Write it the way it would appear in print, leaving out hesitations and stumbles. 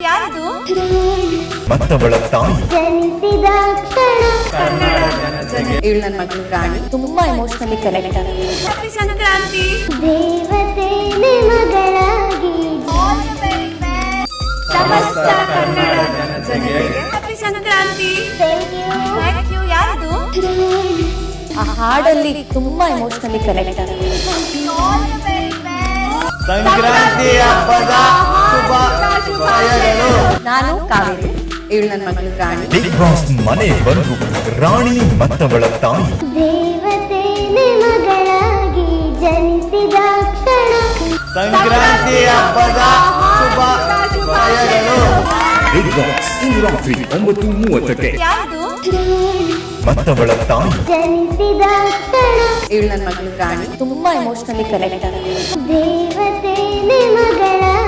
ಯಾರದು? ಮತ್ತವಳ ತಾಯಿ ಜನಿಸಿದ ಕ್ಷಣ ಇವಳು ನನ್ನ ಮಗಳು ರಾಣಿ. ತುಂಬಾ ಎಮೋಷನಲಿ ಕನೆಕ್ಟ್ ಆಗಿದೆ. ಹ್ಯಾಪಿ ಸಂಕ್ರಾಂತಿ. ದೇವತೆ ನಿಮಗಳಾಗಿ ಸಮಸ್ತ ಕನ್ನಡ ಜನತೆಗೆ ಹ್ಯಾಪಿ ಸಂಕ್ರಾಂತಿ. Thank you. ಯಾರದು? ಆ ಹಾಡಲ್ಲಿ ತುಂಬಾ ಎಮೋಷನಲಿ ಕನೆಕ್ಟ್ ಆಗಿದೆ. ಸಂಕ್ರಾಂತಿ ಹಬ್ಬದ ಶುಭಾಶಯಗಳು. ನಾನು ಕಾವೇರಿ. ಇವಳು ನನ್ನ ಮಗಳು ರಾಣಿ. ಬಿಗ್ ಬಾಸ್ ಮನೆ ಬಂದು ರಾಣಿ ಮತ್ತವಳ ತಾಯಿ ದೇವತೆ ನಿಮಗಳಾಗಿ ಜನಿಸಿದ ಕ್ಷಣ ಸಂಕ್ರಾಂತಿ ಹಬ್ಬದ ಶುಭಾಶಯಗಳು. ಬಿಗ್ ಬಾಸ್ ಇಂದು ರಾತ್ರಿ 9:30ಕ್ಕೆ. ಯಾರದು? ಮತ್ತವಳ ತಾಯಿ ಜನಿಸಿದ ಕ್ಷಣ ಇವಳು ನನ್ನ ಮಗಳು ರಾಣಿ. ತುಂಬಾ ಎಮೋಷನಲಿ ಕನೆಕ್ಟ್ ಆಗಿದೆ. ದೇವತೆ ನಿಮಗಳಾಗಿ